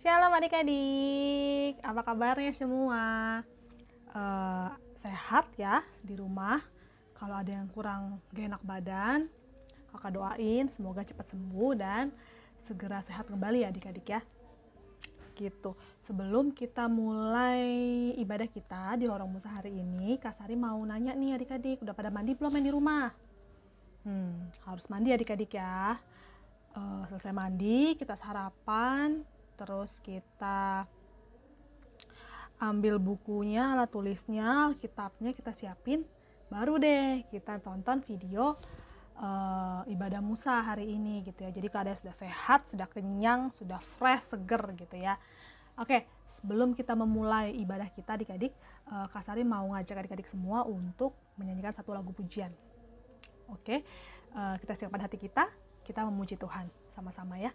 Shalom adik-adik, apa kabarnya semua? Sehat ya di rumah. Kalau ada yang kurang gak enak badan, kakak doain semoga cepat sembuh dan segera sehat kembali ya adik-adik ya. Gitu. Sebelum kita mulai ibadah kita di Lorong Musa hari ini, Kak Sari mau nanya nih adik-adik, udah pada mandi belum main di rumah? Harus mandi adik-adik ya. Selesai mandi, kita sarapan, terus kita ambil bukunya, alat tulisnya, Alkitabnya kita siapin, baru deh kita tonton video ibadah Musa hari ini gitu ya. Jadi keadaan sudah sehat, sudah kenyang, sudah fresh, seger gitu ya. Oke, sebelum kita memulai ibadah kita adik-adik, Kak Sari mau ngajak adik-adik semua untuk menyanyikan satu lagu pujian. Oke, kita siapkan hati kita memuji Tuhan sama-sama ya.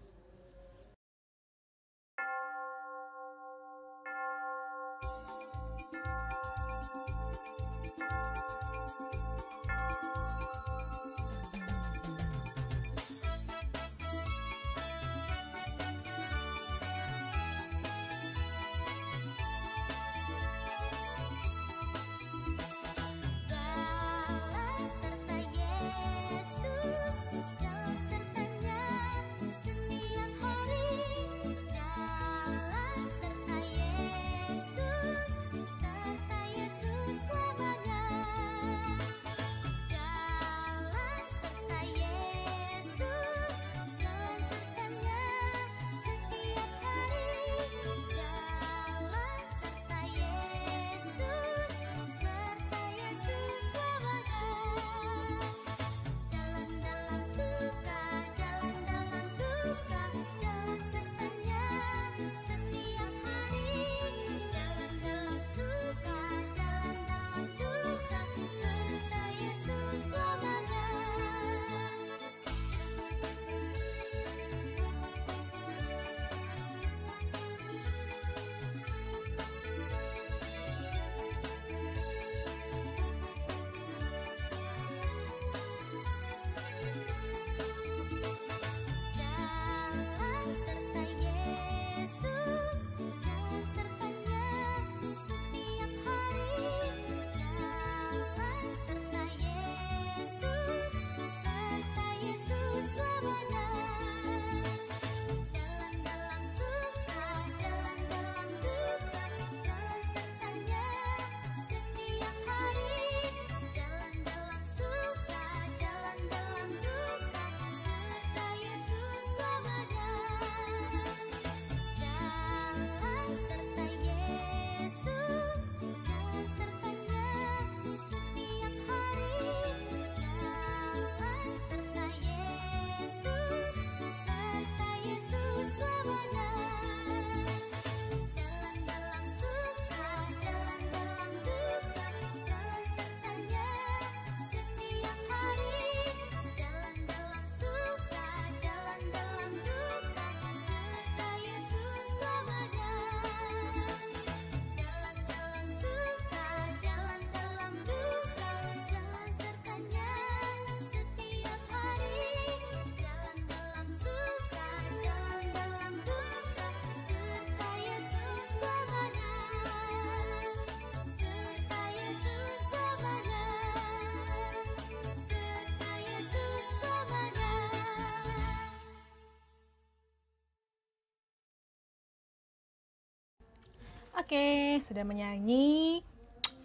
Oke, sudah menyanyi.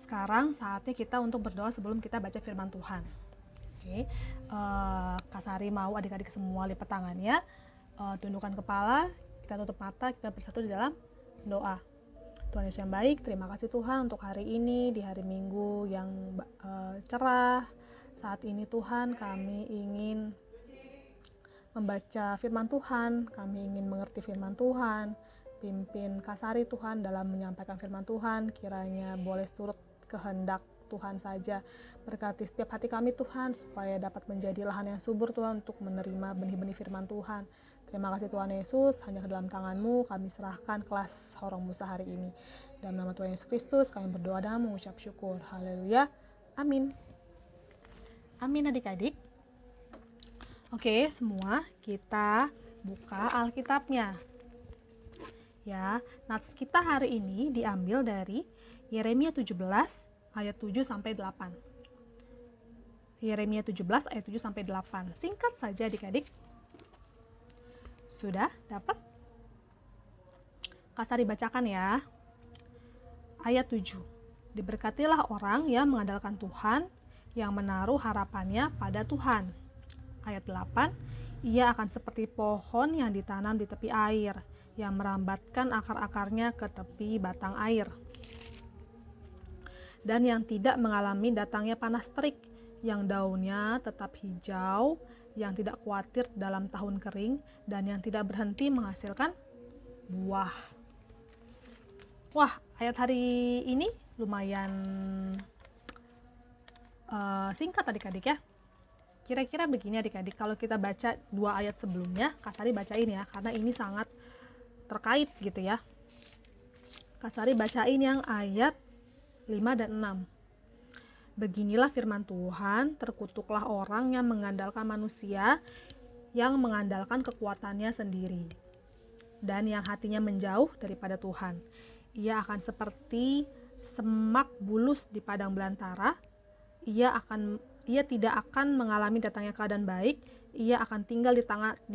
Sekarang saatnya kita untuk berdoa sebelum kita baca firman Tuhan. Oke, Kak Sari mau adik-adik semua lipat tangannya, tundukkan kepala, kita tutup mata, kita bersatu di dalam doa. Tuhan Yesus yang baik, terima kasih Tuhan untuk hari ini, di hari Minggu yang cerah. Saat ini Tuhan, kami ingin membaca firman Tuhan, kami ingin mengerti firman Tuhan. Pimpin Kak Sari Tuhan dalam menyampaikan firman Tuhan, kiranya boleh turut kehendak Tuhan saja. Berkati setiap hati kami Tuhan, supaya dapat menjadi lahan yang subur Tuhan untuk menerima benih-benih firman Tuhan. Terima kasih Tuhan Yesus, hanya ke dalam tangan-Mu kami serahkan kelas Lorong Musa hari ini. Dalam nama Tuhan Yesus Kristus kami berdoa dan mengucap syukur. Haleluya, amin. Amin adik-adik. Oke, semua kita buka Alkitabnya. Ya, nats kita hari ini diambil dari Yeremia 17 ayat 7 sampai 8. Yeremia 17 ayat 7 sampai 8. Singkat saja adik-adik. Sudah dapat? Kasari bacakan ya. Ayat 7. Diberkatilah orang yang mengandalkan Tuhan, yang menaruh harapannya pada Tuhan. Ayat 8. Ia akan seperti pohon yang ditanam di tepi air, yang merambatkan akar-akarnya ke tepi batang air, dan yang tidak mengalami datangnya panas terik, yang daunnya tetap hijau, yang tidak khawatir dalam tahun kering, dan yang tidak berhenti menghasilkan buah. Wah, ayat hari ini lumayan singkat adik-adik ya. Kira-kira begini adik-adik, kalau kita baca 2 ayat sebelumnya, Kasari bacain ya, karena ini sangat terkait gitu ya. Kasari bacain yang ayat 5 dan 6. Beginilah firman Tuhan, terkutuklah orang yang mengandalkan manusia, yang mengandalkan kekuatannya sendiri, dan yang hatinya menjauh daripada Tuhan. Ia akan seperti semak bulus di padang belantara. Ia tidak akan mengalami datangnya keadaan baik. Ia akan tinggal di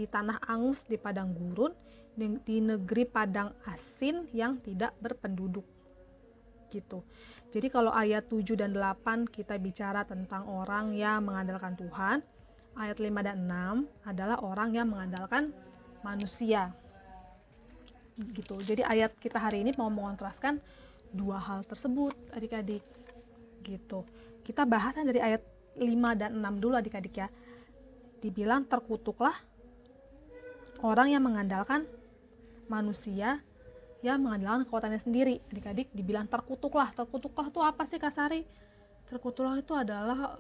tanah angus di padang gurun, di negeri padang asin yang tidak berpenduduk. Gitu. Jadi kalau ayat 7 dan 8 kita bicara tentang orang yang mengandalkan Tuhan, ayat 5 dan 6 adalah orang yang mengandalkan manusia. Gitu. Jadi ayat kita hari ini mau mengontraskan 2 hal tersebut adik-adik. Gitu. Kita bahasnya dari ayat 5 dan 6 dulu adik-adik ya. Dibilang terkutuklah orang yang mengandalkan manusia, yang mengandalkan kekuatannya sendiri. Adik-adik dibilang terkutuklah. Terkutuklah itu apa sih Kasari? Terkutuklah itu adalah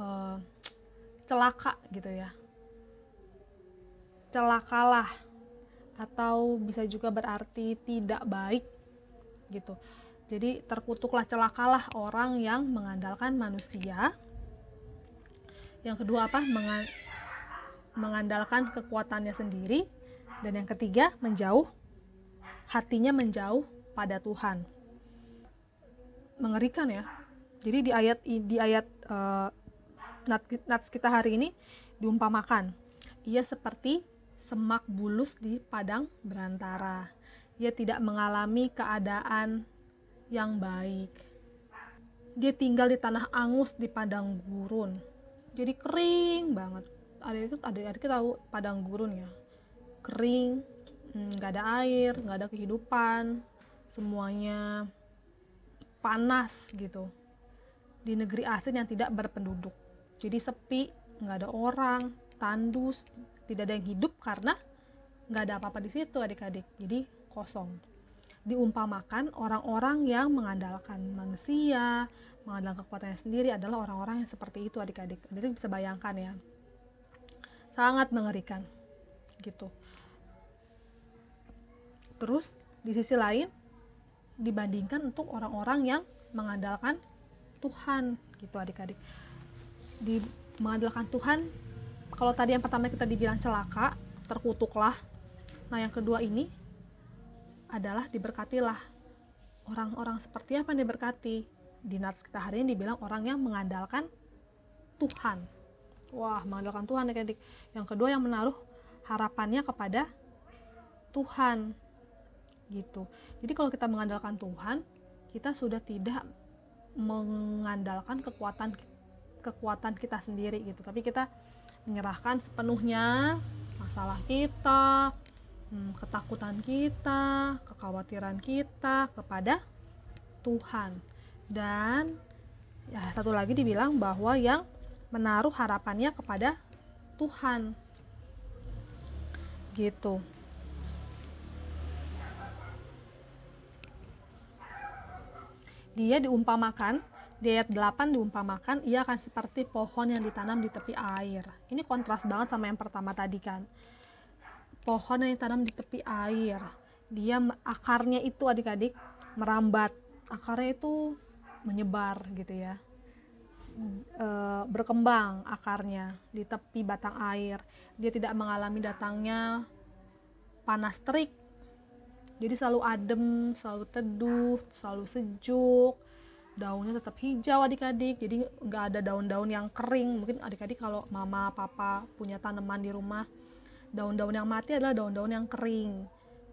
celaka gitu ya. Celakalah, atau bisa juga berarti tidak baik gitu. Jadi terkutuklah, celakalah orang yang mengandalkan manusia. Yang kedua apa? Mengandalkan kekuatannya sendiri. Dan yang ketiga, hatinya menjauh pada Tuhan. Mengerikan ya. Jadi di ayat nats kita hari ini diumpamakan. Ia seperti semak bulus di padang belantara. Dia tidak mengalami keadaan yang baik. Dia tinggal di tanah angus di padang gurun. Jadi kering banget. Adik-adik tahu padang gurun ya. Kering, nggak ada air, nggak ada kehidupan, semuanya panas gitu. Di negeri asing yang tidak berpenduduk. Jadi sepi, nggak ada orang, tandus, tidak ada yang hidup karena nggak ada apa-apa di situ adik-adik. Jadi kosong. Diumpamakan orang-orang yang mengandalkan manusia, mengandalkan kekuatannya sendiri adalah orang-orang yang seperti itu adik-adik. Adik bisa bayangkan ya. Sangat mengerikan gitu. Terus di sisi lain dibandingkan untuk orang-orang yang mengandalkan Tuhan gitu adik-adik. Mengandalkan Tuhan, kalau tadi yang pertama kita dibilang celaka, terkutuklah. Nah yang kedua ini adalah diberkatilah. Orang-orang seperti apa yang diberkati? Di nats kita hari ini dibilang orang yang mengandalkan Tuhan. Wah, mengandalkan Tuhan adik-adik. Yang kedua yang menaruh harapannya kepada Tuhan. Gitu. Jadi kalau kita mengandalkan Tuhan, kita sudah tidak mengandalkan kekuatan kita sendiri gitu. Tapi kita menyerahkan sepenuhnya masalah kita, ketakutan kita, kekhawatiran kita kepada Tuhan. Dan ya satu lagi dibilang bahwa yang menaruh harapannya kepada Tuhan. Gitu. Dia diumpamakan, di ayat 8 diumpamakan, ia akan seperti pohon yang ditanam di tepi air. Ini kontras banget sama yang pertama tadi kan. Pohon yang ditanam di tepi air. Dia akarnya itu adik-adik merambat. Akarnya itu menyebar gitu ya. Berkembang akarnya di tepi batang air. Dia tidak mengalami datangnya panas terik. Jadi selalu adem, selalu teduh, selalu sejuk, daunnya tetap hijau adik-adik, jadi nggak ada daun-daun yang kering. Mungkin adik-adik kalau mama papa punya tanaman di rumah, daun-daun yang mati adalah daun-daun yang kering,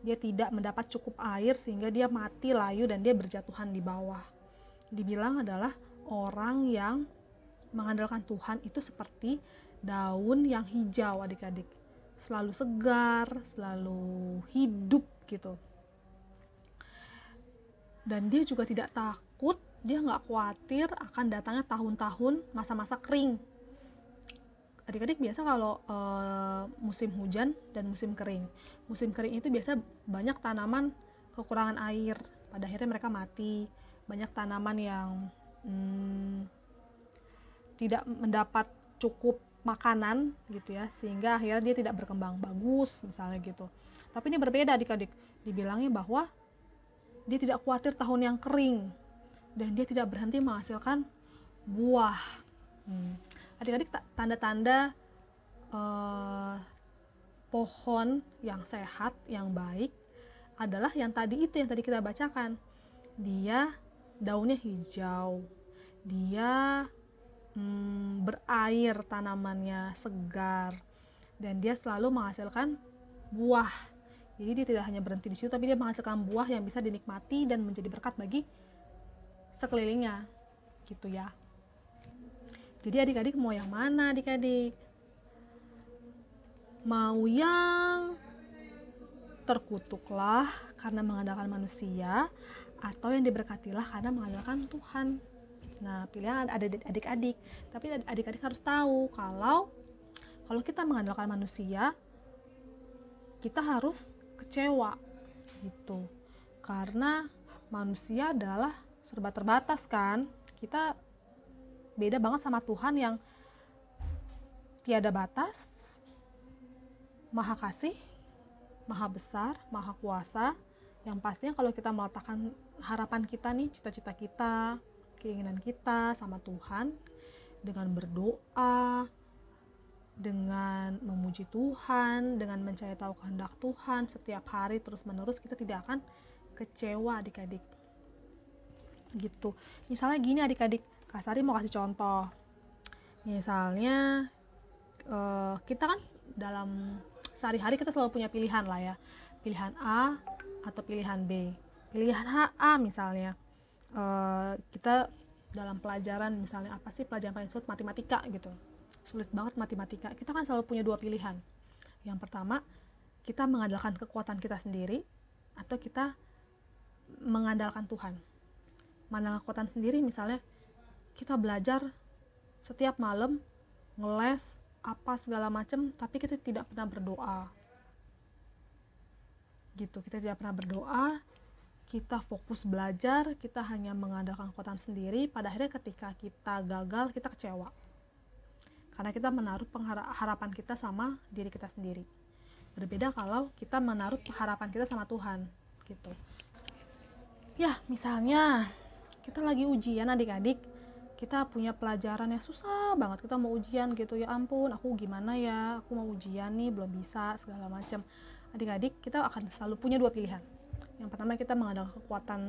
dia tidak mendapat cukup air sehingga dia mati layu dan dia berjatuhan di bawah. Dibilang adalah orang yang mengandalkan Tuhan itu seperti daun yang hijau adik-adik, selalu segar, selalu hidup gitu. Dan dia juga tidak takut, dia nggak khawatir akan datangnya tahun-tahun masa-masa kering. Adik-adik biasa kalau musim hujan dan musim kering itu biasa banyak tanaman kekurangan air, pada akhirnya mereka mati. Banyak tanaman yang tidak mendapat cukup makanan gitu ya, sehingga akhirnya dia tidak berkembang bagus misalnya gitu. Tapi ini berbeda adik-adik, dibilangnya bahwa dia tidak khawatir tahun yang kering dan dia tidak berhenti menghasilkan buah. Adik-adik, tanda-tanda pohon yang sehat, yang baik adalah yang tadi kita bacakan. Dia daunnya hijau, dia berair, tanamannya segar, dan dia selalu menghasilkan buah. Jadi dia tidak hanya berhenti di situ, tapi dia menghasilkan buah yang bisa dinikmati dan menjadi berkat bagi sekelilingnya, gitu ya. Jadi adik-adik mau yang mana adik-adik? Mau yang terkutuklah karena mengandalkan manusia, atau yang diberkatilah karena mengandalkan Tuhan? Nah, pilihan ada adik-adik. Tapi adik-adik harus tahu kalau kita mengandalkan manusia, kita harus kecewa gitu. Karena manusia adalah serba terbatas kan. Kita beda banget sama Tuhan yang tiada batas, maha kasih, maha besar, maha kuasa. Yang pastinya kalau kita meletakkan harapan kita nih, cita-cita kita, keinginan kita sama Tuhan, dengan berdoa, dengan memuji Tuhan, dengan mencari tahu kehendak Tuhan setiap hari terus menerus, kita tidak akan kecewa adik-adik gitu. Misalnya gini adik-adik, Kak Sari mau kasih contoh. Misalnya kita kan dalam sehari-hari kita selalu punya pilihan lah ya, pilihan A atau pilihan B. Pilihan A misalnya, kita dalam pelajaran, misalnya apa sih pelajaran paling sulit? Matematika gitu, sulit banget matematika. Kita kan selalu punya dua pilihan. Yang pertama, kita mengandalkan kekuatan kita sendiri, atau kita mengandalkan Tuhan. Mengandalkan kekuatan sendiri misalnya kita belajar setiap malam, ngeles apa segala macam, tapi kita tidak pernah berdoa gitu. Kita tidak pernah berdoa, kita fokus belajar, kita hanya mengandalkan kekuatan sendiri. Pada akhirnya ketika kita gagal, kita kecewa karena kita menaruh harapan kita sama diri kita sendiri. Berbeda kalau kita menaruh harapan kita sama Tuhan gitu. Ya, misalnya kita lagi ujian adik-adik, kita punya pelajaran yang susah banget, kita mau ujian gitu, ya ampun aku gimana ya, aku mau ujian nih belum bisa segala macam. Adik-adik, kita akan selalu punya dua pilihan. Yang pertama, kita mengandalkan kekuatan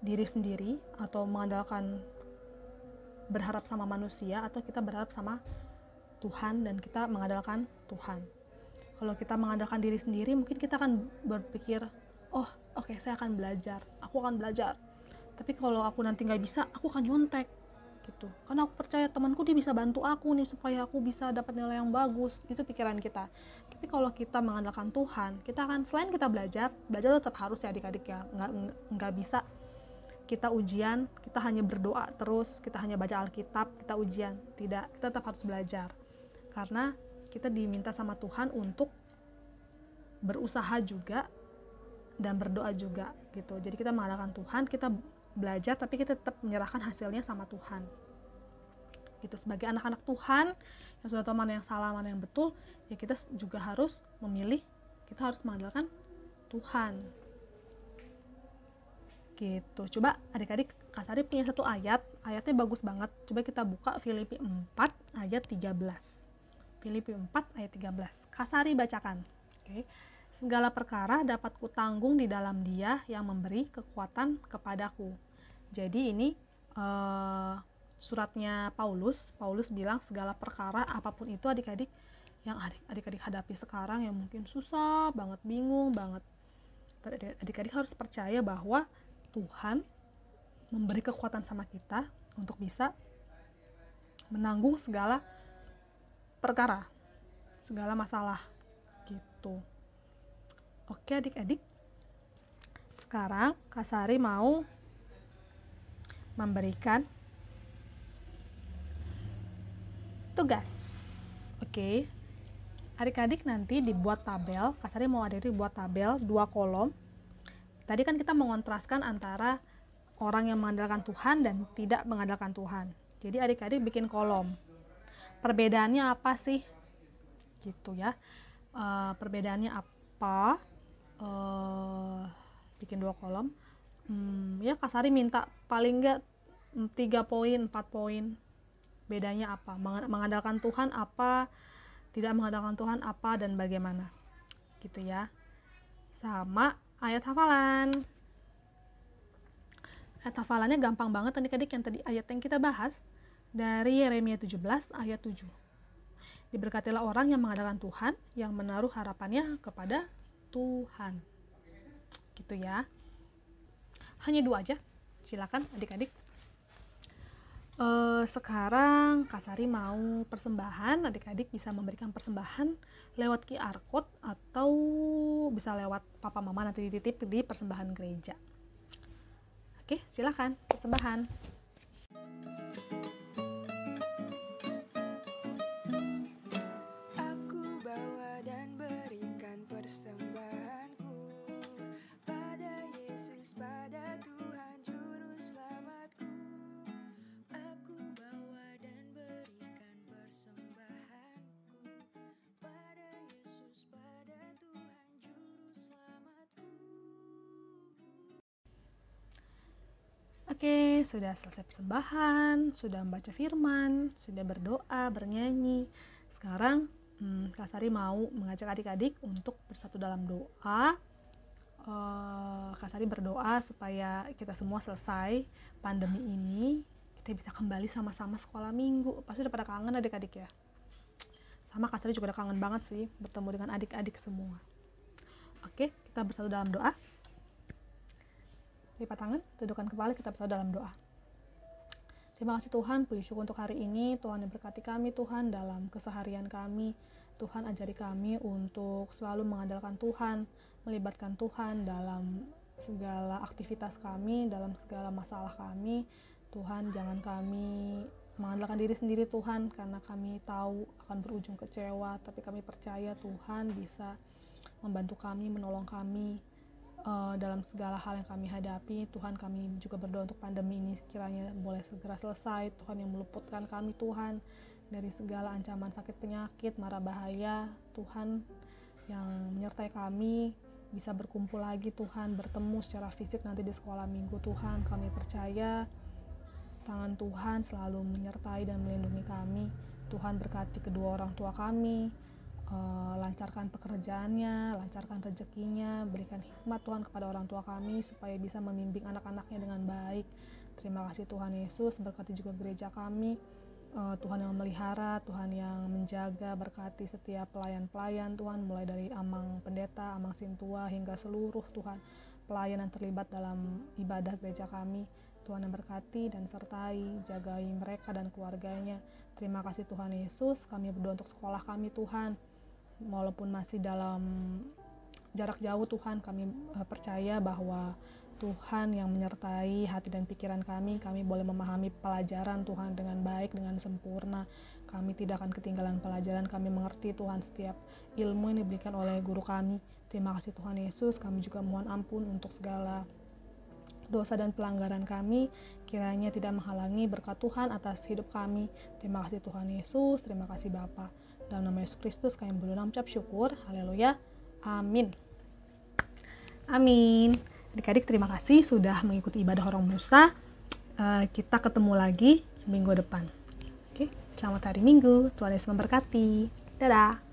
diri sendiri, atau mengandalkan berharap sama manusia, atau kita berharap sama Tuhan dan kita mengandalkan Tuhan. Kalau kita mengandalkan diri sendiri, mungkin kita akan berpikir, oh oke, saya akan belajar, aku akan belajar. Tapi kalau aku nanti nggak bisa, aku akan nyontek gitu. Karena aku percaya temanku dia bisa bantu aku nih supaya aku bisa dapat nilai yang bagus. Itu pikiran kita. Tapi kalau kita mengandalkan Tuhan, kita akan, selain kita belajar tetap harus ya adik-adik ya. Nggak bisa kita ujian, kita hanya berdoa terus, kita hanya baca Alkitab, kita ujian. Tidak, kita tetap harus belajar. Karena kita diminta sama Tuhan untuk berusaha juga dan berdoa juga gitu. Jadi kita mengandalkan Tuhan, kita belajar, tapi kita tetap menyerahkan hasilnya sama Tuhan gitu. Sebagai anak-anak Tuhan yang sudah tahu mana yang salah, mana yang betul, ya kita juga harus memilih, kita harus mengandalkan Tuhan gitu. Coba adik-adik, Kak Sari punya satu ayatnya bagus banget. Coba kita buka Filipi 4 ayat 13. Filipi 4 ayat 13, Kak Sari bacakan. Oke. segala perkara dapat kutanggung di dalam Dia yang memberi kekuatan kepadaku. Jadi ini suratnya Paulus bilang segala perkara apapun itu adik-adik yang adik-adik hadapi sekarang yang mungkin susah banget, bingung banget, adik-adik harus percaya bahwa Tuhan memberi kekuatan sama kita untuk bisa menanggung segala perkara, segala masalah gitu. Oke adik-adik, sekarang Kak Sari mau memberikan tugas. Oke, adik-adik nanti dibuat tabel. Kak Sari mau adik-adik buat tabel 2 kolom. Tadi kan kita mengontraskan antara orang yang mengandalkan Tuhan dan tidak mengandalkan Tuhan. Jadi adik-adik bikin kolom. Perbedaannya apa sih? Gitu ya. Perbedaannya apa? Bikin 2 kolom. Ya Kak Sari minta paling enggak 3 poin, 4 poin. Bedanya apa? Mengandalkan Tuhan apa? Tidak mengandalkan Tuhan apa dan bagaimana? Gitu ya. Sama ayat hafalan. Ayat hafalannya gampang banget adik-adik, yang tadi ayat yang kita bahas dari Yeremia 17 ayat 7. Diberkatilah orang yang mengandalkan Tuhan, yang menaruh harapannya kepada Tuhan. Gitu ya. Hanya 2 aja. Silakan adik-adik. Sekarang Kak Sari mau persembahan. Adik-adik bisa memberikan persembahan lewat QR code atau bisa lewat papa mama nanti dititip di persembahan gereja. Oke, silakan persembahan. Aku bawa dan berikan persembahanku pada Yesus, pada Tuhan Juru Selamatku. Aku bawa dan berikan persembahanku pada Yesus, pada Tuhan Juru Selamatku. Oke, sudah selesai persembahan, sudah membaca firman, sudah berdoa, bernyanyi. Sekarang Kak Sari mau mengajak adik-adik untuk bersatu dalam doa. Kak Sari berdoa supaya kita semua selesai pandemi ini, kita bisa kembali sama-sama sekolah minggu. Pasti udah pada kangen adik-adik ya. Sama Kak Sari juga udah kangen banget sih bertemu dengan adik-adik semua. Oke, kita bersatu dalam doa. Lipat tangan, tundukkan kepala, kita bersatu dalam doa. Terima kasih Tuhan, puji syukur untuk hari ini. Tuhan yang berkati kami Tuhan dalam keseharian kami. Tuhan ajari kami untuk selalu mengandalkan Tuhan, melibatkan Tuhan dalam segala aktivitas kami, dalam segala masalah kami. Tuhan, jangan kami mengandalkan diri sendiri Tuhan, karena kami tahu akan berujung kecewa, tapi kami percaya Tuhan bisa membantu kami, menolong kami dalam segala hal yang kami hadapi. Tuhan, kami juga berdoa untuk pandemi ini kiranya boleh segera selesai. Tuhan, yang meluputkan kami Tuhan dari segala ancaman sakit penyakit, mara bahaya. Tuhan, yang menyertai kami bisa berkumpul lagi Tuhan, bertemu secara fisik nanti di sekolah minggu. Tuhan, kami percaya tangan Tuhan selalu menyertai dan melindungi kami. Tuhan, berkati kedua orang tua kami, lancarkan pekerjaannya, lancarkan rezekinya, berikan hikmat Tuhan kepada orang tua kami supaya bisa membimbing anak-anaknya dengan baik. Terima kasih Tuhan Yesus, berkati juga gereja kami, Tuhan yang memelihara, Tuhan yang menjaga, berkati setiap pelayan-pelayan Tuhan, mulai dari Amang Pendeta, Amang Sintua, hingga seluruh Tuhan pelayan yang terlibat dalam ibadah gereja kami. Tuhan yang berkati dan sertai, jagai mereka dan keluarganya. Terima kasih Tuhan Yesus, kami berdoa untuk sekolah kami Tuhan, walaupun masih dalam jarak jauh Tuhan, kami percaya bahwa Tuhan yang menyertai hati dan pikiran kami boleh memahami pelajaran Tuhan dengan baik, dengan sempurna. Kami tidak akan ketinggalan pelajaran, kami mengerti Tuhan setiap ilmu yang diberikan oleh guru kami. Terima kasih Tuhan Yesus, kami juga mohon ampun untuk segala dosa dan pelanggaran kami, kiranya tidak menghalangi berkat Tuhan atas hidup kami. Terima kasih Tuhan Yesus, terima kasih Bapa. Dalam nama Yesus Kristus kami berdoa mengucap syukur. Haleluya. Amin. Amin. Adik-adik, terima kasih sudah mengikuti ibadah Horong Musa. Kita ketemu lagi minggu depan. Oke, selamat hari Minggu. Tuhan Yesus memberkati. Dadah.